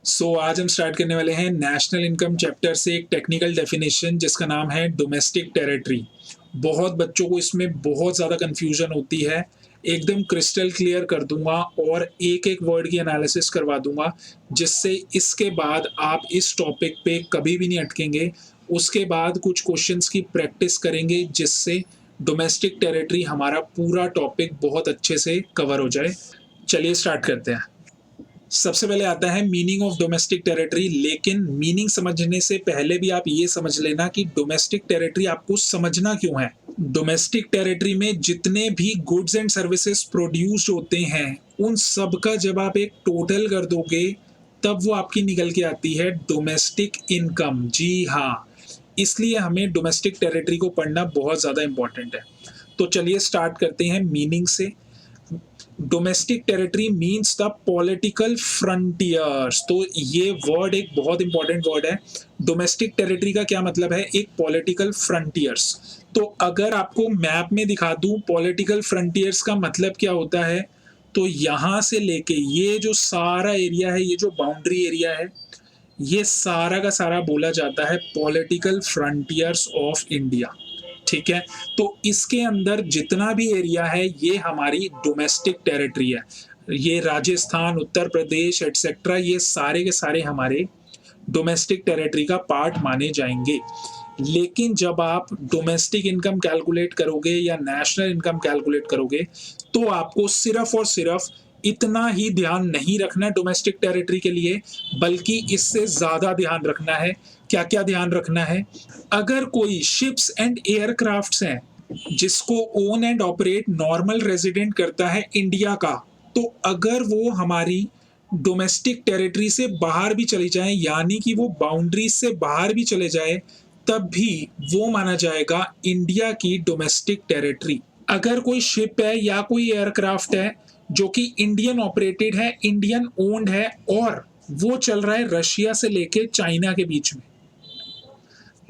आज हम स्टार्ट करने वाले हैं नेशनल इनकम चैप्टर से एक टेक्निकल डेफिनेशन जिसका नाम है डोमेस्टिक टेरिटरी। बहुत बच्चों को इसमें बहुत ज़्यादा कन्फ्यूजन होती है। एकदम क्रिस्टल क्लियर कर दूंगा और एक एक वर्ड की एनालिसिस करवा दूंगा, जिससे इसके बाद आप इस टॉपिक पे कभी भी नहीं अटकेंगे। उसके बाद कुछ क्वेश्चंस की प्रैक्टिस करेंगे, जिससे डोमेस्टिक टेरिटरी हमारा पूरा टॉपिक बहुत अच्छे से कवर हो जाए। चलिए स्टार्ट करते हैं। सबसे पहले आता है मीनिंग ऑफ डोमेस्टिक टेरिटरी। लेकिन मीनिंग समझने से पहले भी आप ये समझ लेना कि डोमेस्टिक टेरिटरी आपको समझना क्यों है। डोमेस्टिक टेरिटरी में जितने भी गुड्स एंड सर्विसेज प्रोड्यूस्ड होते हैं, उन सब का जब आप एक टोटल कर दोगे, तब वो आपकी निकल के आती है डोमेस्टिक इनकम। जी हाँ, इसलिए हमें डोमेस्टिक टेरिटरी को पढ़ना बहुत ज़्यादा इंपॉर्टेंट है। तो चलिए स्टार्ट करते हैं मीनिंग से। Domestic territory means the political frontiers. तो ये वर्ड एक बहुत इंपॉर्टेंट वर्ड है। डोमेस्टिक टेरिटरी का क्या मतलब है? एक पॉलिटिकल फ्रंटियर्स। तो अगर आपको मैप में दिखा दूं पॉलिटिकल फ्रंटियर्स का मतलब क्या होता है, तो यहां से लेके ये जो सारा एरिया है, ये जो बाउंड्री एरिया है, ये सारा का सारा बोला जाता है पॉलिटिकल फ्रंटियर्स ऑफ इंडिया। ठीक है, तो इसके अंदर जितना भी एरिया है, ये हमारी डोमेस्टिक टेरिटरी है। ये राजस्थान, उत्तर प्रदेश एटसेट्रा, ये सारे के सारे हमारे डोमेस्टिक टेरिटरी का पार्ट माने जाएंगे। लेकिन जब आप डोमेस्टिक इनकम कैलकुलेट करोगे या नेशनल इनकम कैलकुलेट करोगे, तो आपको सिर्फ और सिर्फ इतना ही ध्यान नहीं रखना डोमेस्टिक टेरिटरी के लिए, बल्कि इससे ज्यादा ध्यान रखना है। क्या क्या ध्यान रखना है? अगर कोई शिप्स एंड एयरक्राफ्ट्स हैं जिसको own and operate normal resident करता है इंडिया का, तो अगर वो हमारी डोमेस्टिक टेरिटरी से बाहर भी चली जाए, यानी कि वो बाउंड्रीज से बाहर भी चले जाए, तब भी वो माना जाएगा इंडिया की डोमेस्टिक टेरिटरी। अगर कोई शिप है या कोई एयरक्राफ्ट है जो कि इंडियन ऑपरेटेड है, इंडियन ओन्ड है, और वो चल रहा है रशिया से लेके चाइना के बीच में,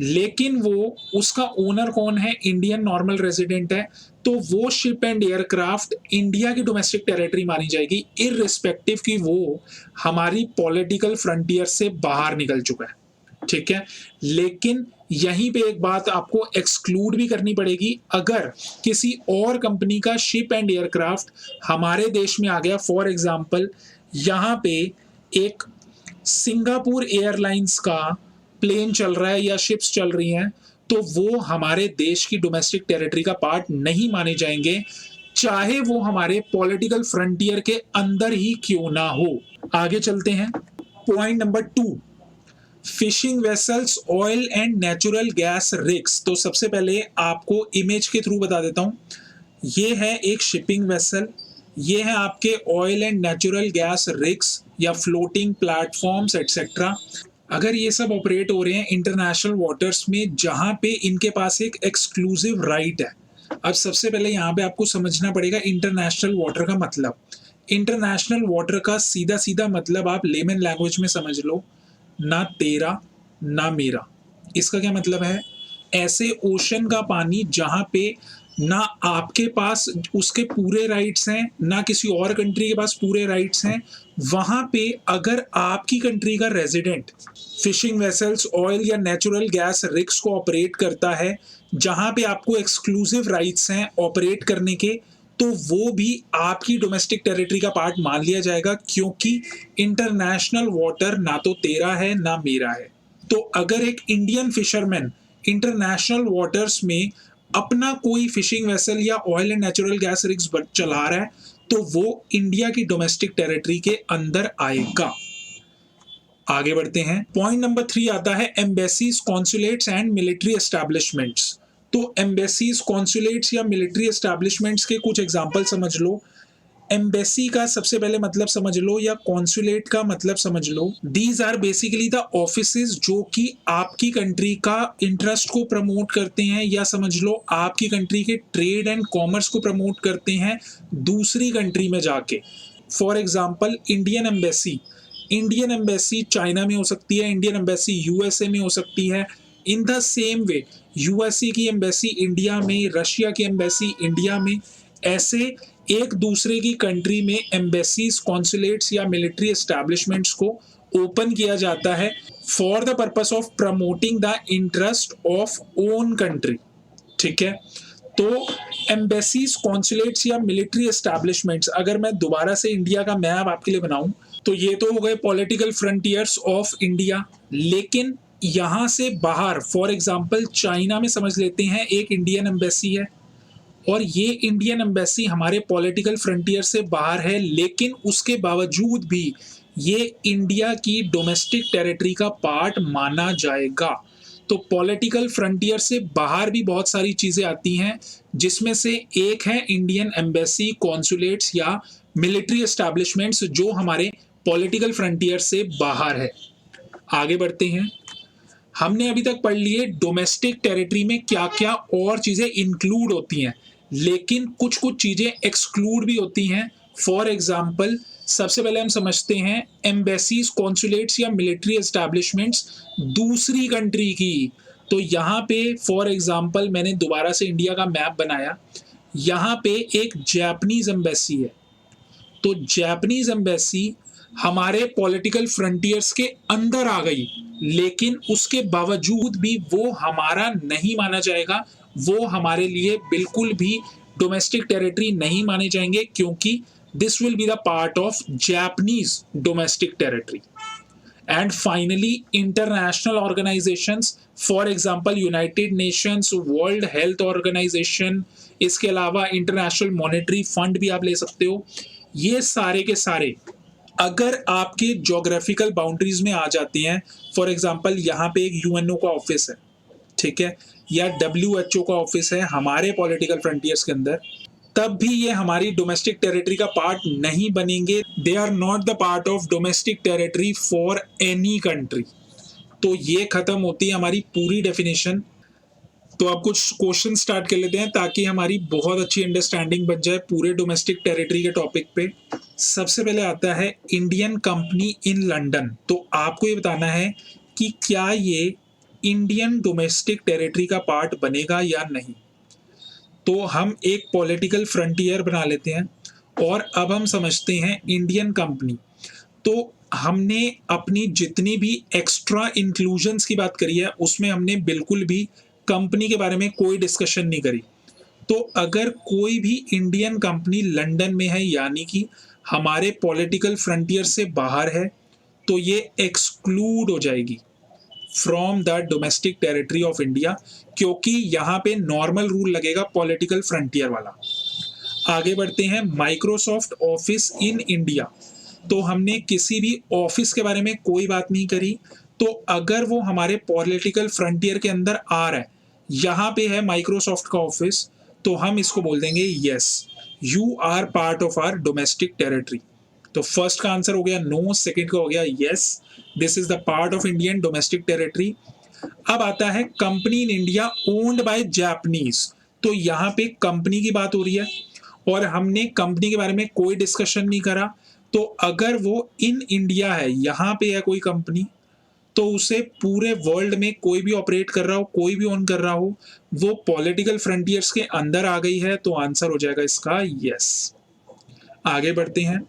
लेकिन वो उसका ओनर कौन है? इंडियन नॉर्मल रेजिडेंट है, तो वो शिप एंड एयरक्राफ्ट इंडिया की डोमेस्टिक टेरिटरी मानी जाएगी, इररिस्पेक्टिव कि वो हमारी पॉलिटिकल फ्रंटियर से बाहर निकल चुका है। ठीक है, लेकिन यहीं पे एक बात आपको एक्सक्लूड भी करनी पड़ेगी। अगर किसी और कंपनी का शिप एंड एयरक्राफ्ट हमारे देश में आ गया, फॉर एग्जांपल यहाँ पे एक सिंगापुर एयरलाइंस का प्लेन चल रहा है या शिप्स चल रही हैं, तो वो हमारे देश की डोमेस्टिक टेरिटरी का पार्ट नहीं माने जाएंगे, चाहे वो हमारे पॉलिटिकल फ्रंटियर के अंदर ही क्यों ना हो। आगे चलते हैं। Point number 2, fishing vessels, oil and natural gas rigs. तो सबसे पहले आपको इमेज के थ्रू बता देता हूं। ये है एक शिपिंग वेसल, ये है आपके oil and natural gas rigs या फ्लोटिंग प्लेटफॉर्म्स एटसेट्रा। अगर ये सब ऑपरेट हो रहे हैं इंटरनेशनल वाटर्स में, जहां पे इनके पास एक एक्सक्लूसिव राइट है। अब सबसे पहले यहाँ पे आपको समझना पड़ेगा इंटरनेशनल वाटर का मतलब। इंटरनेशनल वाटर का सीधा सीधा मतलब आप लेमन लैंग्वेज में समझ लो, ना तेरा ना मेरा। इसका क्या मतलब है? ऐसे ओशन का पानी जहां पे ना आपके पास उसके पूरे राइट्स हैं, ना किसी और कंट्री के पास पूरे राइट्स हैं, वहां पे अगर आपकी कंट्री का रेजिडेंट फिशिंग वेसल्स, ऑयल या नेचुरल गैस रिग्स को ऑपरेट करता है, जहां पे आपको एक्सक्लूसिव राइट्स हैं ऑपरेट करने के, तो वो भी आपकी डोमेस्टिक टेरिटरी का पार्ट मान लिया जाएगा, क्योंकि इंटरनेशनल वाटर ना तो तेरा है ना मेरा है। तो अगर एक इंडियन फिशरमैन इंटरनेशनल वाटर्स में अपना कोई फिशिंग वेसल या oil and natural gas rigs चला रहा है, तो वो इंडिया की डोमेस्टिक टेरिटरी के अंदर आएगा। आगे बढ़ते हैं। पॉइंट नंबर 3 आता है embassies, consulates and military establishments. तो एम्बेसीज, कॉन्सुलेट्स या मिलिट्री एस्टैब्लिशमेंट्स के कुछ एग्जांपल समझ लो। एम्बेसी का सबसे पहले मतलब समझ लो, या कॉन्सुलेट का मतलब समझ लो। These are basically the offices जो कि आपकी कंट्री का इंटरेस्ट को प्रमोट करते हैं, या समझ लो आपकी कंट्री के ट्रेड एंड कॉमर्स को प्रमोट करते हैं दूसरी कंट्री में जाके। For example Indian embassy China में हो सकती है, इंडियन एम्बेसी यूएसए में हो सकती है। In the same way USA की एम्बेसी इंडिया में, रशिया की एम्बेसी इंडिया में, ऐसे एक दूसरे की कंट्री में एम्बेसीज, कॉन्सुलेट्स या मिलिट्री एस्टैब्लिशमेंट्स को ओपन किया जाता है for the purpose of promoting the interest of own country. ठीक है, तो एम्बेसीज, कॉन्सुलेट्स या मिलिट्री एस्टैब्लिशमेंट्स, अगर मैं दोबारा से इंडिया का मैप आपके लिए बनाऊं तो ये तो हो गए पॉलिटिकल फ्रंटियर्स ऑफ इंडिया। लेकिन यहां से बाहर, फॉर एग्जांपल चाइना में समझ लेते हैं एक इंडियन एम्बेसी है, और ये इंडियन एम्बेसी हमारे पॉलिटिकल फ्रंटियर से बाहर है, लेकिन उसके बावजूद भी ये इंडिया की डोमेस्टिक टेरिटरी का पार्ट माना जाएगा। तो पॉलिटिकल फ्रंटियर से बाहर भी बहुत सारी चीजें आती हैं, जिसमें से एक है इंडियन एम्बेसी, कॉन्सुलेट्स या मिलिट्री एस्टैब्लिशमेंट्स, जो हमारे पॉलिटिकल फ्रंटियर से बाहर है। आगे बढ़ते हैं। हमने अभी तक पढ़ लिए डोमेस्टिक टेरिटरी में क्या क्या और चीजें इंक्लूड होती हैं, लेकिन कुछ कुछ चीजें एक्सक्लूड भी होती हैं। फॉर एग्जाम्पल, सबसे पहले हम समझते हैं एम्बेसीज, कॉन्सुलेट्स या मिलिट्री एस्टैब्लिशमेंट्स दूसरी कंट्री की। तो यहाँ पे फॉर एग्जाम्पल मैंने दोबारा से इंडिया का मैप बनाया, यहाँ पे एक जापानीज एम्बेसी है। तो जापानीज एम्बेसी हमारे पॉलिटिकल फ्रंटियर्स के अंदर आ गई, लेकिन उसके बावजूद भी वो हमारा नहीं माना जाएगा, वो हमारे लिए बिल्कुल भी डोमेस्टिक टेरिटरी नहीं माने जाएंगे, क्योंकि this will be the part of Japanese domestic territory. And finally international organisations, for example United Nations, World Health Organisation, इसके अलावा इंटरनेशनल मॉनेटरी फंड भी आप ले सकते हो। ये सारे के सारे अगर आपके जोग्राफिकल बाउंड्रीज में आ जाते हैं, फॉर एग्जांपल यहाँ पे एक यूएनओ का ऑफिस है, ठीक है, या डब्ल्यूएचओ का ऑफिस है हमारे पॉलिटिकल फ्रंटियर्स के अंदर, तब भी ये हमारी डोमेस्टिक टेरिटरी का पार्ट नहीं बनेंगे। They are not the part of domestic territory for any country. तो ये खत्म होती है हमारी पूरी डेफिनेशन। तो अब कुछ क्वेश्चन स्टार्ट कर लेते हैं ताकि हमारी बहुत अच्छी अंडरस्टैंडिंग बन जाए पूरे डोमेस्टिक टेरिटरी के टॉपिक पे। सबसे पहले आता है इंडियन कंपनी इन लंदन। तो आपको ये बताना है कि क्या ये इंडियन डोमेस्टिक टेरिटरी का पार्ट बनेगा या नहीं। तो हम एक पॉलिटिकल फ्रंटियर बना लेते हैं और अब हम समझते हैं इंडियन कंपनी। तो हमने अपनी जितनी भी एक्स्ट्रा इंक्लूजन्स की बात करी है, उसमें हमने बिल्कुल भी कंपनी के बारे में कोई डिस्कशन नहीं करी। तो अगर कोई भी इंडियन कंपनी लंदन में है, यानी कि हमारे पॉलिटिकल फ्रंटियर से बाहर है, तो ये एक्सक्लूड हो जाएगी from the domestic territory of India, क्योंकि यहाँ पे नॉर्मल रूल लगेगा पॉलिटिकल फ्रंटियर वाला। आगे बढ़ते हैं, माइक्रोसॉफ्ट ऑफिस इन इंडिया। तो हमने किसी भी ऑफिस के बारे में कोई बात नहीं करी। तो अगर वो हमारे पॉलिटिकल फ्रंटियर के अंदर आ रहा है, यहाँ पे है माइक्रोसॉफ्ट का ऑफिस, तो हम इसको बोल देंगे yes, you are part of our domestic territory. तो फर्स्ट का आंसर हो गया नो, सेकंड का हो गया yes, this is the part of Indian domestic territory. अब आता है company in India owned by Japanese. तो यहाँ पे कंपनी की बात हो रही है और हमने कंपनी के बारे में कोई डिस्कशन नहीं करा। तो अगर वो इन इंडिया है, यहाँ पे है कोई कंपनी, तो उसे पूरे वर्ल्ड में कोई भी ऑपरेट कर रहा हो, कोई भी ओन कर रहा हो, वो पॉलिटिकल फ्रंटियर्स के अंदर आ गई है, तो आंसर हो जाएगा इसका यस। आगे बढ़ते हैं,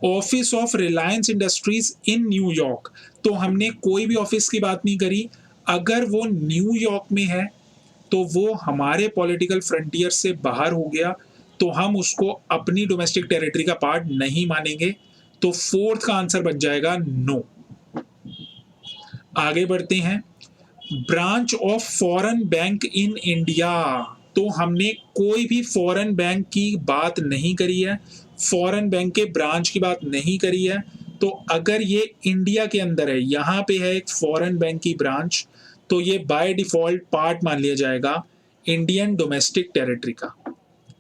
office of Reliance industries in New York. तो हमने कोई भी ऑफिस की बात नहीं करी। अगर वो न्यूयॉर्क में है तो वो हमारे पॉलिटिकल फ्रंटियर से बाहर हो गया, तो हम उसको अपनी डोमेस्टिक टेरिटरी का पार्ट नहीं मानेंगे। तो फोर्थ का आंसर बच जाएगा नो। आगे बढ़ते हैं, branch of foreign bank in India. तो हमने कोई भी फॉरेन बैंक की बात नहीं करी है, फॉरेन बैंक के ब्रांच की बात नहीं करी है। तो अगर ये इंडिया के अंदर है, यहाँ पे है एक फॉरेन बैंक की ब्रांच, तो ये बाय डिफॉल्ट पार्ट मान लिया जाएगा इंडियन डोमेस्टिक टेरिटरी का।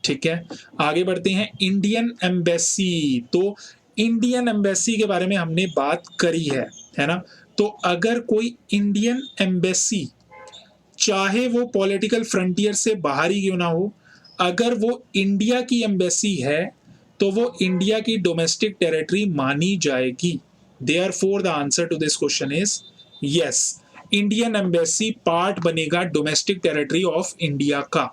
ठीक है, आगे बढ़ते हैं, इंडियन एम्बेसी। तो इंडियन एम्बेसी के बारे में हमने बात करी है ना। तो अगर कोई इंडियन एम्बेसी, चाहे वो पॉलिटिकल फ्रंटियर से बाहर ही क्यों ना हो, अगर वो इंडिया की एम्बेसी है, तो वो इंडिया की डोमेस्टिक टेरिटरी मानी जाएगी। Therefore the answer to this question is yes, Indian embassy part बनेगा डोमेस्टिक टेरिटरी ऑफ इंडिया का।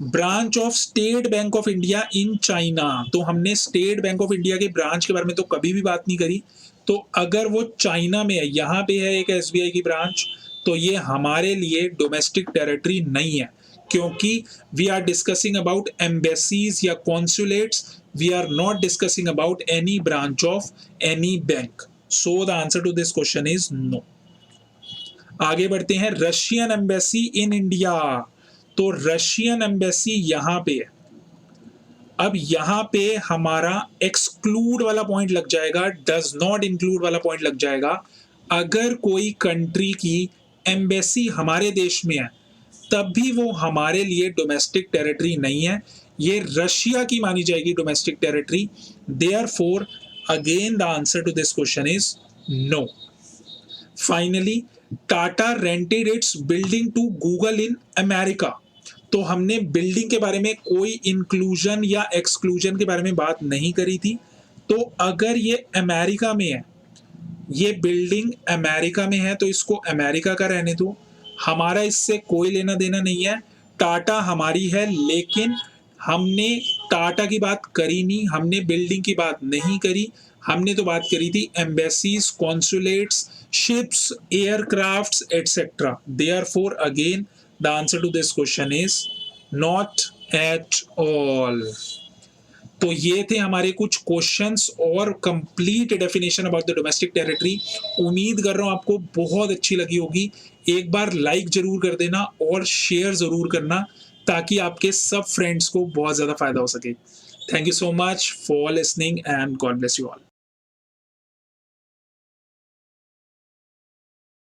Branch of State Bank of India in China. तो हमने स्टेट बैंक ऑफ इंडिया के ब्रांच के बारे में तो कभी भी बात नहीं करी। तो अगर वो चाइना में है, यहाँ पे है एक एसबीआई की ब्रांच, तो ये हमारे लिए डोमेस्टिक टेरिटरी नहीं है, क्योंकि we are discussing about embassies या consulates, we are not discussing about any branch of any bank. So the answer to this question is no. आगे बढ़ते हैं, रशियन एम्बेसी इन इंडिया। तो रशियन एम्बेसी यहां पे है। अब यहां पे हमारा एक्सक्लूड वाला पॉइंट लग जाएगा, डज नॉट इंक्लूड वाला पॉइंट लग जाएगा। अगर कोई कंट्री की एम्बेसी हमारे देश में है, तब भी वो हमारे लिए डोमेस्टिक टेरिटरी नहीं है, ये रशिया की मानी जाएगी domestic territory. Therefore again the answer to this question is no. Finally, Tata rented its building to Google in America. तो हमने बिल्डिंग के बारे में कोई इंक्लूजन या एक्सक्लूजन के बारे में बात नहीं करी थी। तो अगर ये अमेरिका में है, ये बिल्डिंग अमेरिका में है, तो इसको अमेरिका का रहने दो, हमारा इससे कोई लेना देना नहीं है। टाटा हमारी है, लेकिन हमने टाटा की बात करी नहीं, हमने बिल्डिंग की बात नहीं करी, हमने तो बात करी थी embassies, consulates, ships, aircrafts etcetera. Therefore again the answer to this question is not at all. तो ये थे हमारे कुछ क्वेश्चंस और complete definition about the domestic territory. उम्मीद कर रहा हूँ आपको बहुत अच्छी लगी होगी। एक बार लाइक जरूर कर देना और शेयर जरूर करना, ताकि आपके सब फ्रेंड्स को बहुत ज़्यादा फायदा हो सके। Thank you so much for listening and God bless you all.